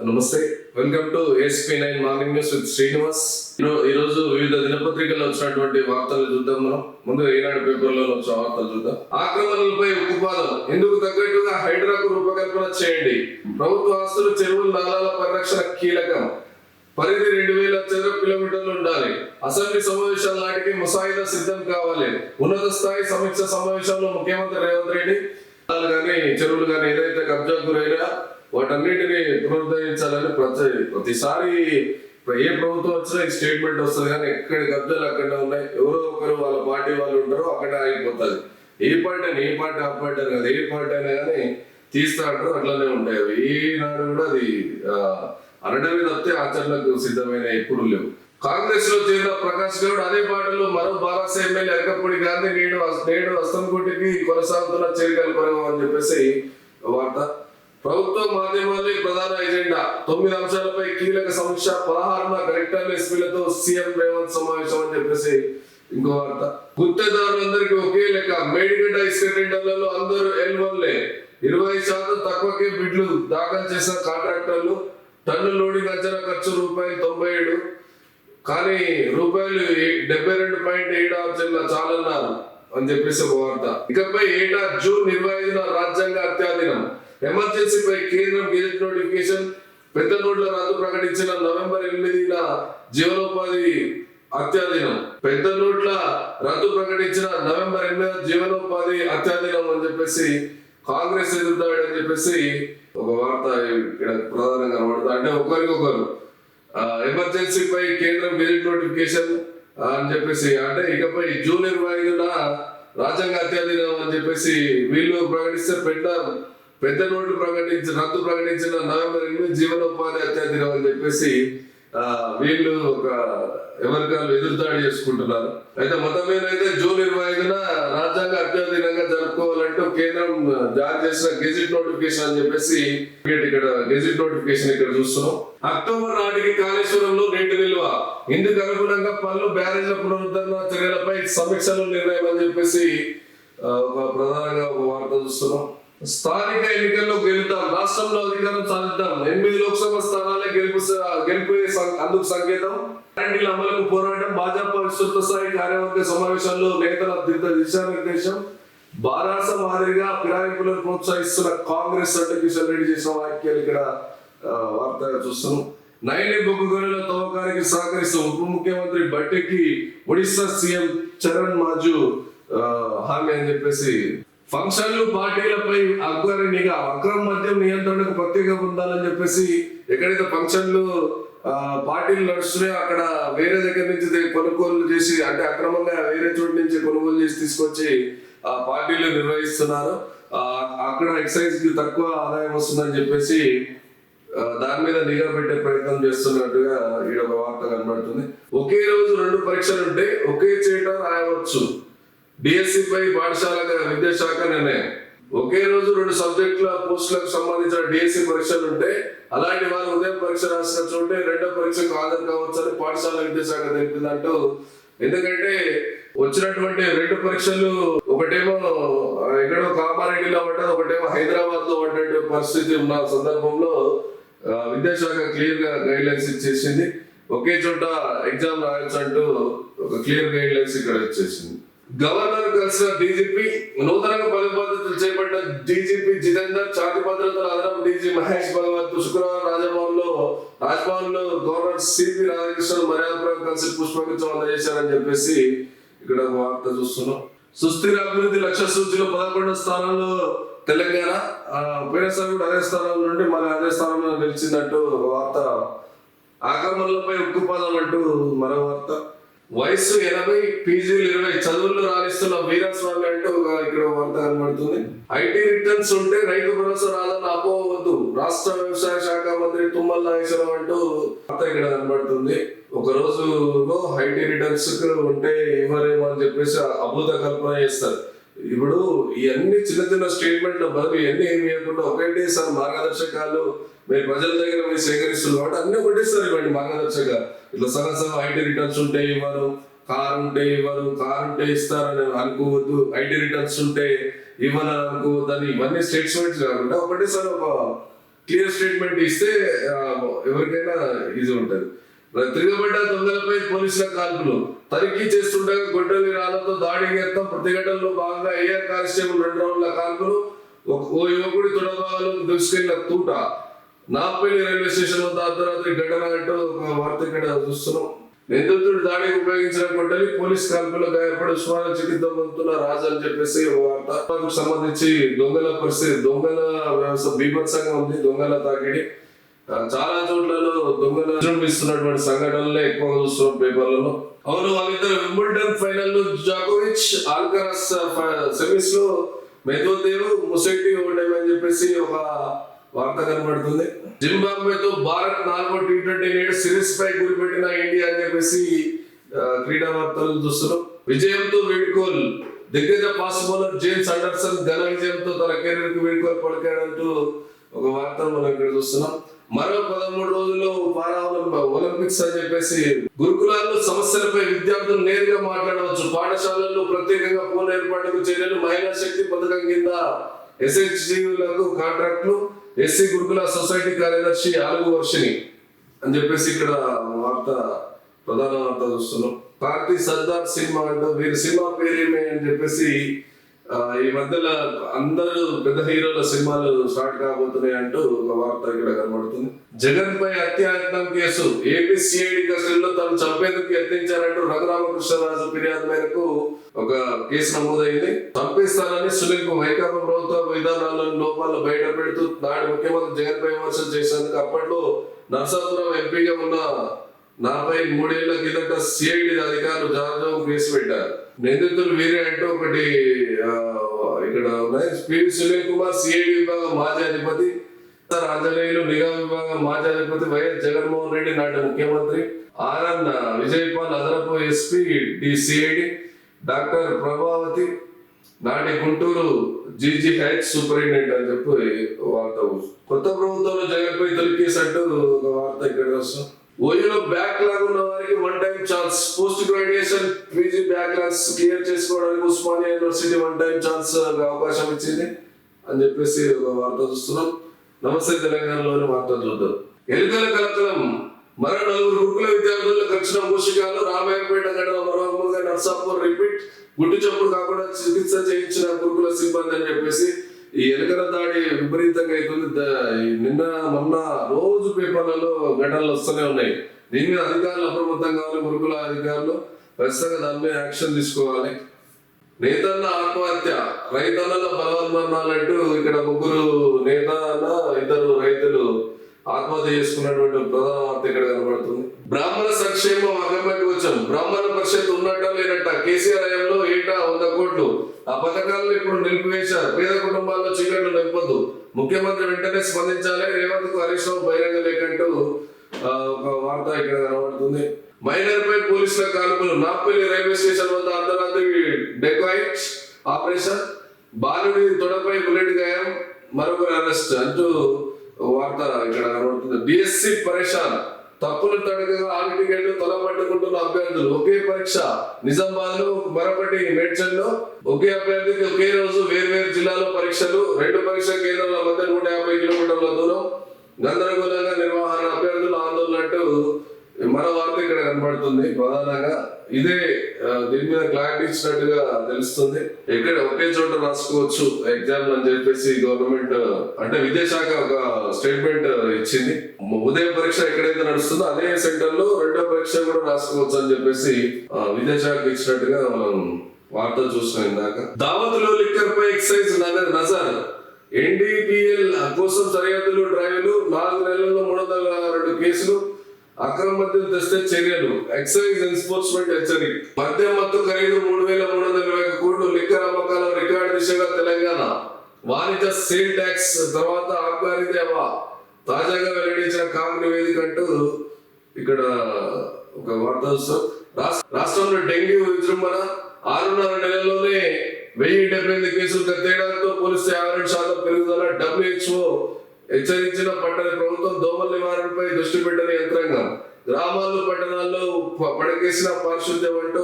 నమస్తే, welcome to ASP9 morning news with Srinivas. ఈరోజు వివిధ దినపత్రికల్లో వచ్చినటువంటి వార్తలు చూద్దాం. మనం ముందు ఈనాడు పేపర్లో వచ్చిన వార్తలు చూద్దాం. ఆక్రమణలపై ఉక్కుపాదం, ఇందుకు తగ్గట్టుగా హైడ్రాకు రూపకల్పన చేయండి. ప్రభుత్వ ఆస్తులు, చెరువులు, నాలాల పరిరక్షణ కీలకం. పరిధి 2000 చదరపు కిలోమీటర్లు ఉండాలి. అసెంబ్లీ సమావేశాల నాటికి ముసాయిదా సిద్ధం కావాలి. ఉన్నత స్థాయి సమీక్ష సమావేశంలో ముఖ్యమంత్రి రేవంత్ రెడ్డి కానీ చెరువులు కానీ ఏదైతే కబ్జా గురైనా వాటన్నిటిని పునరుద్ధరించాలని ప్రతిసారి ఏ ప్రభుత్వం వచ్చినా ఈ స్టేట్మెంట్ వస్తుంది, కానీ ఎక్కడి కబ్జాలు అక్కడ ఉన్నాయి. ఎవరో ఒకరు వాళ్ళ పార్టీ వాళ్ళు ఉంటారో అక్కడ ఆగిపోతుంది. ఏ పార్టీ అని, ఏ పార్టీ ఆ పార్టీ అని కాదు, ఏ పార్టీ అయినా కానీ తీస్తా అంటారు, అట్లనే ఉంటాయి. అవి ఈనాడు కూడా అది అనడమే తప్పితే ఆచరణకు సిద్ధమైన ఎప్పుడు లేవు. కాంగ్రెస్ లో చేరిన ప్రకాష్ గౌడ్ అదే పాటలు మరో బారాస ఎమ్మెల్యే ఎరకపూడి గాంధీ నేడు అస్తంకోటికి కొనసాగుతున్న చేరికలు కొనగం అని చెప్పేసి వార్త. ప్రభుత్వ మాధ్యమాలే ప్రధాన ఎజెండా, 9 అంశాలపై కీలక సమీక్ష. 16న కలెక్టర్లు, ఎస్పీలతో సీఎం రేవంత్ సమావేశం అని చెప్పేసి ఇంకో వార్త. గుత్తేదారులందరికీ ఒకే లెక్క, మేడిగడ్డ ఇసుక టెండర్లలో అందరూ L1లే. 20% తక్కువకే బిడ్లు దాఖలు చేసిన కాంట్రాక్టర్లు. టన్ను లోడింగ్ అంచనా ఖర్చు ₹97, కానీ ₹72.76 చాలన్నారు అని చెప్పేసి ఒక వార్త. ఇకపై ఏటా జూన్ 25న రాజ్యాంగ హత్యా దినం. ఎమర్జెన్సీపై కేంద్రం గెజెట్ నోటిఫికేషన్. పెద్ద నోట్ల రద్దు ప్రకటించిన నవంబర్ 8న జీవనోపాధి హత్యా దినం. పెద్ద నోట్ల రద్దు ప్రకటించిన నవంబర్ 8న జీవనోపాధి హత్యా దినం అని చెప్పేసి కాంగ్రెస్ ఎదుగుతాడు అని చెప్పేసి ఒక వార్త ఇక్కడ ప్రధానంగా కనబడుతుంది. అంటే ఒకరికొకరు ఎమర్జెన్సీపై కేంద్రం గెజెట్ నోటిఫికేషన్ అని చెప్పేసి, అంటే ఇకపై జూన్ 25న రాజ్యాంగ హత్యా దినం అని చెప్పేసి వీళ్ళు ప్రకటిస్తే, పెద్ద నోట్లు రద్దు ప్రకటించిన నవంబర్ 8 జీవనోపాధి హత్యా దినం అని చెప్పేసి వీళ్ళు ఒక ఎవరికాలు ఎదురుదాడి చేసుకుంటున్నారు. అయితే మొత్తం మీద అయితే జూన్ 25న రాజ్యాంగ హత్యా దినంగా జరుపుకోవాలంటూ కేంద్రం జారీ చేసిన గెజిట్ నోటిఫికేషన్ అని చెప్పేసి ఇక్కడ గెజిట్ నోటిఫికేషన్ ఇక్కడ చూస్తున్నాం. అక్టోబర్ నాటికి కాళేశ్వరంలో నీటి నిల్వ, ఇందుకు అనుగుణంగా పనులు, బ్యారేజ్ల పునరుద్ధరణ చర్యలపై సమీక్షలు నిర్ణయం అని చెప్పేసి ఒక ప్రధానంగా ఒక వార్త చూస్తున్నాం. స్థానిక ఎన్నికల్లో గెలుద్దాం, రాష్ట్రంలో అధికారం సాధిద్దాం. 8 లోక్సభ స్థానాలే గెలుపు అందుకు సంకేతం. గ్యారంటీల అమలుకు పోరాటం. భాజపా విస్తృత స్థాయి కార్యవర్గ సమావేశాల్లో నేతల దిశానిర్దేశం. బారాస మాదిరిగా ఫిరాయింపులను ప్రోత్సహిస్తున్న కాంగ్రెస్ అంటే కిషన్ రెడ్డి చేసిన వ్యాఖ్యలు ఇక్కడ వార్త చూస్తున్నాం. నైని బొగ్గు గనుల తవ్వకానికి సహకరిస్తాం. ఉప ముఖ్యమంత్రి బట్టికి ఒడిశా సీఎం చరణ్ మాజు హామీ అని చెప్పేసి. ఫంక్షన్లు, పార్టీలపై అక్బరి నిఘా, అక్రమ మద్యం నియంత్రణకు ప్రత్యేక బృందాలని చెప్పేసి ఎక్కడైతే ఫంక్షన్లు పార్టీలు నడుస్తున్నాయో అక్కడ వేరే దగ్గర నుంచి కొనుగోలు చేసి, అంటే అక్రమంగా వేరే చోటు నుంచి కొనుగోలు చేసి తీసుకొచ్చి ఆ పార్టీలు నిర్వహిస్తున్నారు. అక్కడ ఎక్సైజ్ కి తక్కువ ఆదాయం వస్తుందని చెప్పేసి దాని మీద నిఘా పెట్టే ప్రయత్నం చేస్తున్నట్టుగా ఈ ఒక వార్త కనబడుతుంది. ఒకే రోజు 2 పరీక్షలు ఉంటే ఒకే చేట రాయవచ్చు. డిఎస్సిపై పాఠశాల విద్యాశాఖ నిర్ణయం. ఒకే రోజు 2 సబ్జెక్టుల పోస్టులకు సంబంధించిన డిఎస్సి పరీక్షలు ఉంటే అలాంటి వారు ఉదయం పరీక్ష రాసిన చోటే రెండో పరీక్షకు హాజరు కావచ్చని పాఠశాల విద్యాశాఖ తెలిపిందంటూ. ఎందుకంటే వచ్చినటువంటి 2 పరీక్షలు ఒకటేమో ఎక్కడో కామారెడ్డిలో పడ్డది, ఒకటేమో హైదరాబాద్ లో పడ్డ పరిస్థితి ఉన్న సందర్భంలో విద్యాశాఖ క్లియర్ గా గైడ్ లైన్స్ ఇచ్చేసింది. ఒకే చోట ఎగ్జామ్ రాయొచ్చు అంటూ ఒక క్లియర్ గైడ్ లైన్స్ ఇక్కడ ఇచ్చేసింది. గవర్నర్ కలిసిన డీజీపీ, నూతనంగా పదవి బాధ్యతలు చేపట్టిన డీజీపీ జితేందర్, శాంతి భద్రతల అదనపు డీజీ మహేష్ భగవత్ శుక్రవారం రాజ్భవన్ లో గవర్నర్ సిపి రాధాకృష్ణన్ మర్యాదపూర్వకంగా కలిసి పుష్పగుచ్చం అందజేశారని చెప్పేసి ఇక్కడ వార్త చూస్తున్నాం. సుస్థిర అభివృద్ధి లక్ష్య సూచిలో 11వ స్థానంలో తెలంగాణ. పోయినసారి కూడా అదే స్థానం నుండి మళ్ళీ అదే స్థానంలో నిలిచిందంటూ వార్త. ఆక్రమణలపై ఉక్కుపాదం అంటూ మరో వార్త. వయస్సు 80, పీజీలు 20, చదువుల్లో రాణిస్తున్న వీరస్వామి అంటూ ఇక్కడ వార్త కనబడుతుంది. ఐటీ రిటర్న్స్ ఉంటే రైతు భరోసా రాదని అపోవద్దు, రాష్ట్ర వ్యవసాయ శాఖ మంత్రి తుమ్మల నాగేశ్వరరావు అంటూ వార్త ఇక్కడ కనబడుతుంది. ఒక రోజులో ఐటీ రిటర్న్స్ ఉంటే ఇవ్వరేమో అని చెప్పేసి అభూత కల్పన చేస్తారు. ఇప్పుడు ఇవన్నీ చిన్న స్టేట్మెంట్ల బదులు ఇవన్నీ ఏమి ఇవ్వకుండా ఒకటేసారి మార్గదర్శకాలు మీరు ప్రజల దగ్గర మీరు సేకరిస్తున్నారు కాబట్టి అన్ని ఒకటేసారి ఇవ్వండి మార్గదర్శకాలు. ఇట్లా సగం ఐటీ రిటర్న్స్ ఉంటే ఇవ్వరు, కార్ ఉంటే ఇస్తారని అనుకోవద్దు, ఐటీ రిటర్న్స్ ఉంటే ఇవ్వనని అనుకోవద్దు అని ఇవన్నీ స్టేట్మెంట్స్ కాకుండా ఒకటేసారి ఒక క్లియర్ స్టేట్మెంట్ ఇస్తే ఎవరికైనా ఈజీ ఉంటుంది. తిరగబడ్డ దొంగలపై పోలీసుల కాల్పులు, తనిఖీ చేస్తుండగా గొడ్డలి రాళ్లతో దాడికి యత్నం, ప్రతిఘటనలో భాగంగా ఏఆర్ కానిస్టేబుల్ 2 రౌండ్ల కాల్పులు, ఓ యువకుడి తొడభాగంలో దూసుకెళ్లిన తూట, నాపల్లి రైల్వే స్టేషన్ వద్ద అర్ధరాత్రి ఘటన అంటూ ఒక వార్త ఇక్కడ చూస్తున్నాం. నిందితుడు దాడికి ఉపయోగించిన గొడ్డలి, పోలీస్ కాల్పులో గాయపడి ఉస్మానియా చికిత్స పొందుతున్న రాజు అని చెప్పేసి ఒక వార్త. సంబంధించి దొంగల పరిస్థితి, దొంగల వ్యవస్థ బీభత్సంగా ఉంది. దొంగల తాకిడి చాలా చోట్లలో దొంగలు విజృంభిస్తున్నటువంటి సంఘటనలే ఎక్కువగా చూస్తున్నాం పేపర్లలో. అవును, వాళ్ళిద్దరు వింబుల్డన్ ఫైనల్ లో జోకోవిచ్, ఆల్కరాస్ సెమీస్ లో మెద్వదేవ్, ముసైటి ఓటమి అని చెప్పేసి ఒక వార్త కనబడుతుంది. జింబాబ్వేతో భారత్ 4వ T20 నేడు సిరీస్ పై గురిపెట్టిన ఇండియా అని చెప్పేసి క్రీడా వార్తలు చూస్తున్నాం. విజయంతో వీడ్కోల్, దిగ్గజ ఫాస్ట్ బౌలర్ జేమ్స్ అండర్సన్ ఘన విజయంతో తన కెరీర్ కు వీడ్కోల్ పలికాడంటూ ఒక వార్త మనం ఇక్కడ చూస్తున్నాం. మరో 13 రోజుల్లో పారా ఒలింపిక్స్ అని చెప్పేసి గురుకులాల్లో సమస్యలపై విద్యార్థులు నేరుగా మాట్లాడవచ్చు. పాఠశాలల్లో ప్రత్యేకంగా ఫోన్ ఏర్పాటుకు చర్యలు, మహిళా శక్తి పథకం కింద SHGలకు కాంట్రాక్టులు, ఎస్సీ గురుకుల సొసైటీ కార్యదర్శి ఆలుగు వర్షిని అని చెప్పేసి ఇక్కడ వార్త, ప్రధాన వార్త చూస్తున్నాం. కార్తీ సర్దార్ సినిమా అంటూ వీరి సినిమా పేరేమే అని చెప్పేసి ఈ మధ్యలో అందరూ పెద్ద హీరోల సినిమాలు స్టార్ట్ కాబోతున్నాయి అంటూ ఒక వార్త ఇక్కడ కనబడుతుంది. జగన్ పై హత్యాయత్నం కేసు, ఏపీ సిఐడి కస్టడీలో తను చంపేందుకు యత్నించారంటూ రఘురామకృష్ణరాజు ఫిర్యాదు మేరకు ఒక కేసు నమోదైంది. చంపేస్తానని సునీల్ కు వైకాపా ప్రభుత్వ విధానాలను లోపాలను బయట పెడుతూ నాటి ముఖ్యమంత్రి జగన్ పై విమర్శలు చేసేందుకు అప్పట్లో నర్సాపురం ఎంపీగా ఉన్న నాపై 3 ఏళ్ల కిందట సిఐడి అధికారులు జాగ్రత్త కేసు పెట్టారు. నిందితులు వీరే అంటూ ఒకటి ఇక్కడ ఉన్నాయి. పివి సునీల్ కుమార్ సిఐడి విభాగం మాజీ అధిపతి, ఆంజనేయులు నిఘా విభాగం మాజీ అధిపతి, వైఎస్ జగన్మోహన్ రెడ్డి నాటి ముఖ్యమంత్రి, ఆర్ఎన్ విజయపాల్ అదనపు ఎస్పీ సిఐడి, డాక్టర్ ప్రభావతి నాటి గుంటూరు GGH సూపరింటెండెంట్ అని చెప్పి వార్త. కొత్త ప్రభుత్వంలో జగన్ పై తొలి కేసు అంటూ ఒక వార్త ఇక్కడ వస్తాం. ఓయూలో బ్యాక్ లాగ్ ఉన్న వారికి 1 time chance, post graduation PG backlogs clear చేసుకోవడానికి ఉస్మానియా యూనివర్సిటీ 1 టైం ఛాన్స్ అవకాశం ఇచ్చింది అని చెప్పేసి ఒక వార్త చూస్తున్నాం. నమస్తే తెలంగాణలోని వార్త చూద్దాం. ఎన్నికల కలకలం, మరో 4 గురుకుల విద్యార్థుల ఖర్చున మూషికాలు, రామాయణపేట ఘటన మరోముగా నర్సాపూర్ రిపీట్, గుడ్డు చప్పుడు కాకుండా చికిత్స చేయించిన గురుకుల సిబ్బంది అని చెప్పేసి ఈ ఎన్నికల దాడి విపరీతంగా అవుతుంది. నిన్న మొన్న రోజు పేపర్లలో ఘటనలు వస్తూనే ఉన్నాయి. దీని మీద అధికారులు అప్రమత్తం కావాలి. గురుకుల అధికారులు ఖచ్చితంగా దాని మీద యాక్షన్ తీసుకోవాలి. నేతన్న ఆత్మహత్య, రైతన్నల బలవన్మరణాలంటూ ఇక్కడ 3 నేతన్న 2 రైతులు ఆత్మహత్య చేసుకున్నటువంటి ప్రధాన వార్త ఇక్కడ కనబడుతుంది. బ్రాహ్మణ సంక్షేమం అగమ్యకు వచ్చాం, బ్రాహ్మణ పరిషత్ ఉన్నట్ట లేనట్ట, కేసీఆర్ హయాంలో ఏటా 100 కోట్లు, ఆ పథకాలను ఇప్పుడు నిలిపివేశారు. పేద కుటుంబాల్లో చీకట్లు నింపొద్దు, ముఖ్యమంత్రి వెంటనే స్పందించాలి, రేవంత్ కు హరీష్ రావు బహిరంగ లేకంటూ ఒక వార్త ఇక్కడ కనబడుతుంది. మైనర్ పై పోలీసుల కాల్పులు, నాపల్లి రైల్వే స్టేషన్ వద్ద అర్ధరాత్రి డెకాయిట్ ఆపరేషన్, బాలుడి తొడపై బుల్లెట్ గాయం, మరొకరు అరెస్ట్ అంటూ వార్త ఇక్కడ కనబడుతుంది. DSC పరేషాన్, తప్పులు తడకగా ఆల్ టికెట్లు తొలపట్టుకుంటున్న అభ్యర్థులు, ఒకే పరీక్ష నిజామాబాద్ లో మరొకటి మేడ్చల్ లో, ఒకే అభ్యర్థికి ఒకే రోజు వేర్వేరు జిల్లాలో పరీక్షలు, 2 పరీక్షా కేంద్రాల మధ్య 150 కిలోమీటర్ల దూరం, గందరగోళంగా నిర్వహణ, అభ్యర్థుల ఆందోళన అంటూ మరో వార్త ఇక్కడ కనబడుతుంది. ప్రధానంగా ఇదే దీని మీద క్లారిటీ ఇచ్చినట్టుగా తెలుస్తుంది. ఎక్కడ ఒకే చోట రాసుకోవచ్చు ఎగ్జామ్ అని చెప్పేసి గవర్నమెంట్ అంటే విద్యాశాఖ ఒక స్టేట్మెంట్ ఇచ్చింది. ఉదయం పరీక్ష ఎక్కడైతే నడుస్తుందో అదే సెంటర్ లో 2వ పరీక్ష కూడా రాసుకోవచ్చు అని చెప్పేసి విద్యాశాఖ ఇచ్చినట్టుగా మనం వార్త చూస్తున్నాం. ఇందాక దావతులో లిక్కర్ పై ఎక్సైజ్ నజర్, NDPL కోసం సరిహద్దులు డ్రైవ్లు, 4 నెలల్లో 302 కేసులు, అక్రమ మద్యం తెస్తే చర్యలు, ఎక్సైజ్ ఎన్ఫోర్స్మెంట్ హెచ్చరిక. మద్యం మత్తు ఖరీదు 3,321 కోట్లు, లిక్కర్ అమ్మకాల రికార్డు దిశగా తెలంగాణ. వాణిజ్య సేల్ ట్యాక్స్ తర్వాత ఆబ్కారీ దేవా, తాజాగా వెల్లడించిన కాగ్ నివేదిక అంటూ ఇక్కడ ఒక వార్త వస్తాం. రాష్ట్రంలో డెంగ్యూ విజృంభణ, 6.5 నెలల్లోనే 1078 కేసులు, గతేడాదితో పోలిస్తే 52% పెరుగుదల. WHO హెచ్చరించిన పట్టణ ప్రభుత్వం దోమల నివారణపై దృష్టి పెట్టని యంత్రాంగం, గ్రామాల్లో పట్టణాల్లో పడకేసిన పారిశుద్ధ్యం అంటూ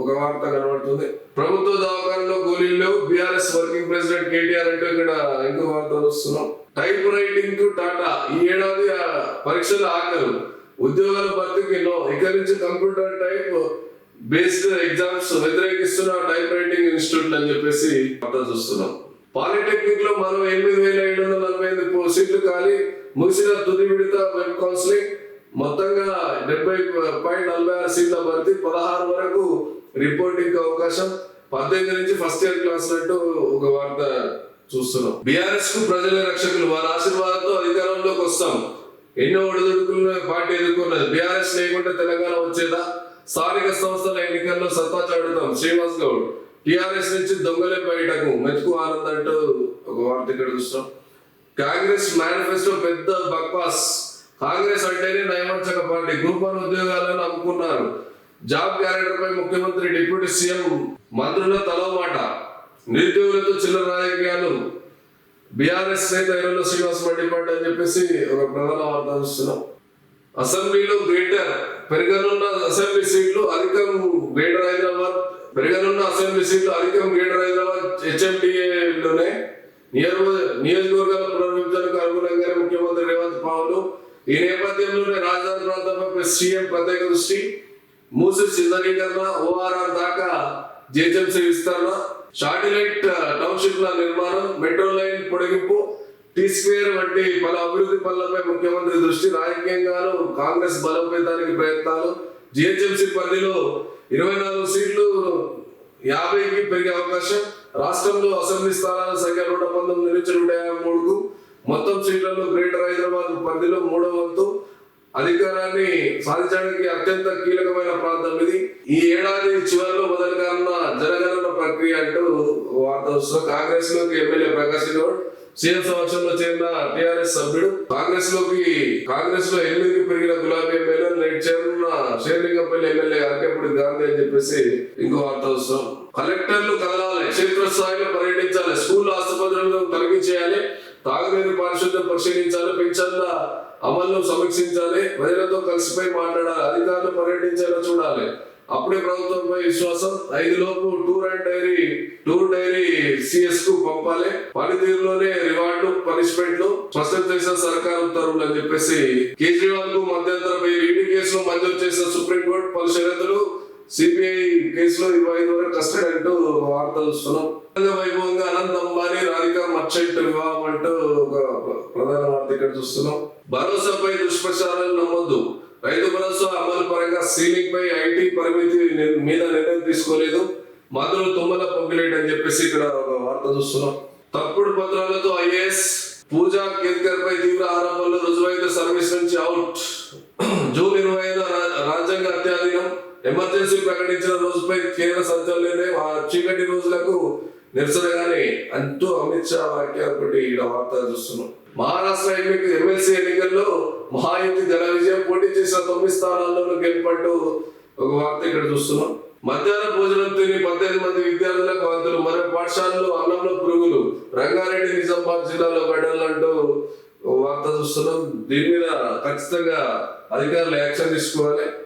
ఒక వార్త కనబడుతుంది. ప్రభుత్వ దవాఖానలో గోళీలు, BRS వర్కింగ్ ప్రెసిడెంట్ KTR అంటూ ఇక్కడ ఇంకో వార్త వస్తున్నాం. టైప్ రైటింగ్ కు టాటా ఈ ఏడాది పరీక్షల ఆఖరు ఉద్యోగాల భర్తీకి నో. ఇక నుంచి కంప్యూటర్ టైప్ బేస్డ్ ఎగ్జామ్స్ వ్యతిరేకిస్తున్న టైప్ రైటింగ్ ఇన్స్టిట్యూట్ అని చెప్పేసి వార్త చూస్తున్నాం. పాలిటెక్నిక్ లో మరో 8,748 సీట్లు ఖాళీ. ముగిసిన తుది విడత వెబ్ కౌన్సిలింగ్. మొత్తంగా 70.46 సీట్ల భర్తీ. 16 వరకు రిపోర్టింగ్ అవకాశం. 18 నుంచి ఫస్ట్ ఇయర్ క్లాస్ అంటూ ఒక వార్త చూస్తున్నాం. బీఆర్ఎస్ కు ప్రజల రక్షకులు, వారి ఆశీర్వాదంతో అధికారంలోకి వస్తాం. ఎన్నో ఒడిదుడుకులను పార్టీ ఎదుర్కొన్నది. బీఆర్ఎస్ లేకుండా తెలంగాణ వచ్చేదా? స్థానిక సంస్థల ఎన్నికల్లో సత్తా చాటుతాం. శ్రీనివాస్ గౌడ్. టిఆర్ఎస్ నుంచి దొంగలే బయటకు మెతుకు ఆనంద్ అంటూ ఒక వార్త ఇక్కడ చూస్తాం. కాంగ్రెస్ మేనిఫెస్టో పెద్ద బక్వాస్. కాంగ్రెస్ అంటేనే నయవంచక పార్టీ. గ్రూప్ 1 ఉద్యోగాలను అమ్ముకున్నారు. జాబ్ క్యాలెండర్ పై ముఖ్యమంత్రి, డిప్యూటీ సీఎం, మంత్రుల తలో మాట. నిరుద్యోగులతో చిల్లర రాజకీయాలు. బీఆర్ఎస్ నేత ఎర్రలో శ్రీనివాస్ మండిపాటి అని చెప్పేసి ఒక ప్రధాన వార్త చూస్తున్నాం. అసెంబ్లీలో గ్రేటర్ పెరగనున్న అసెంబ్లీ సీట్లు అధికం గ్రేటర్ హైదరాబాద్. పెరగనున్న అసెంబ్లీ సీట్లు అధికం గ్రేటర్ హైదరాబాద్ హెచ్ఎండిఏలోనే. నియోజకవర్గాల పునర్విభజనకు అనుగుణంగానే ముఖ్యమంత్రి రేవంత్ పావులు. ఈ నేపథ్యంలోనే రాజధాని ప్రాంతంపై సీఎం ప్రత్యేక దృష్టి. మూసి సిద్ధరీకరణ, ఓఆర్ఆర్ దాకా జిహెచ్ఎంసీ విస్తరణ, శాటిలైట్ టౌన్షిప్ల నిర్మాణం, మెట్రో లైన్ పొడిగింపు, టీ స్క్వేర్ వంటి పలు అభివృద్ధి పనులపై ముఖ్యమంత్రి దృష్టి. రాజకీయంగాను కాంగ్రెస్ బలోపేతానికి ప్రయత్నాలు. జిహెచ్ఎంసీ పరిధిలో 24 సీట్లు 50కి పెరిగే అవకాశం. రాష్ట్రంలో అసెంబ్లీ స్థానాల సంఖ్య 119 నుంచి 153కు. మొత్తం సీట్లలో గ్రేటర్ హైదరాబాద్ పరిధిలో 3వ వంతు. అధికారాన్ని సాధించడానికి అత్యంత కీలకమైన ప్రాంతం ఇది. ఈ ఏడాది చివరిలో మొదలు కానున్న జనగణన ప్రక్రియ అంటూ వార్త వస్తున్న. కాంగ్రెస్ లోకి ఎమ్మెల్యే ప్రకాష్ గౌడ్ సీఎం సమక్షంలో చేరిన టిఆర్ఎస్ సభ్యుడు. కాంగ్రెస్ లో 8కి పెరిగిన గులాబీ ఎమ్మెల్యే నేటి చేరున్న షేర్లింగంపల్లి ఎమ్మెల్యే అరకేపూడి గాంధీ అని చెప్పేసి ఇంకో వార్త వస్తాం. కలెక్టర్లు కదలాలి, క్షేత్రస్థాయిలో పర్యటించాలి, స్కూల్ ఆసుపత్రులను తనిఖీ చేయాలి, తాగునీరు పారిశుద్ధ్యం పరిశీలించాలి, పెన్షన్ల అమలు సమీక్షించాలి, ప్రజలతో కలిసిపోయి మాట్లాడాలి, అధికారులు పర్యటించేలా చూడాలి. అప్పుడే ప్రభుత్వంపై విశ్వాసం. 5 లోపు టూర్ డైరీ సిఎస్ కు పంపాలి. పనితీరులోనే రివార్డు, పనిష్మెంట్లు స్పష్టం చేసిన సర్కారు ఉత్తర్వులు అని చెప్పేసి కేజ్రీవాల్ కు మధ్యంతర ఈడీ కేసులో మంజూరు చేసిన సుప్రీంకోర్టు. పలు షరతులు. సిబిఐ కేసులో 25 వరకు కస్టడీ అంటూ వార్త చూస్తున్నాం. వైభవంగా అనంత్ అంబానీ, రాధికా మర్చెంట్ వివాహం అంటూ ఒక ప్రధాన వార్త ఇక్కడ చూస్తున్నాం. భరోసాపై దుష్ప్రచారాలు నమ్మొద్దు. రైతు భరోసా అమలు పరంగా సీలింగ్ పై ఐటీ పరిమితి మీద నిర్ణయం తీసుకోలేదు. మంత్రులు తుమ్మల పొంగిలేట్ అని చెప్పేసి ఇక్కడ ఒక వార్త చూస్తున్నాం. తప్పుడు పత్రాలతో ఐఏఎస్ పూజా కేత్కర్ పై తీవ్ర ఆరోపణలు. రుజువైన సర్వీస్ నుంచి అవుట్. జూన్ 25 రాజ్యాంగ అత్యాధీనం. ఎమర్జెన్సీ ప్రకటించిన రోజుపై కేంద్ర సంచలనమే. చీకటి రోజులకు నిరసనగానే అంటూ అమిత్ షా వ్యాఖ్య ఒకటి వార్త చూస్తున్నాం. మహారాష్ట్ర ఎమ్మెల్సీ ఎన్నికల్లో మహాయుతి ఘన విజయం. పోటీ చేసిన 9 స్థానాల్లోనూ గెలుపంటూ ఒక వార్త ఇక్కడ చూస్తున్నాం. మధ్యాహ్న భోజనం తిని 18 మంది విద్యార్థులకు వాంతులు. మరో పాఠశాలలో అన్నంలో పురుగులు. రంగారెడ్డి, నిజామాబాద్ జిల్లాలో గడ్డలు అంటూ వార్త చూస్తున్నాం. దీని మీద ఖచ్చితంగా అధికారులు యాక్షన్ తీసుకోవాలి.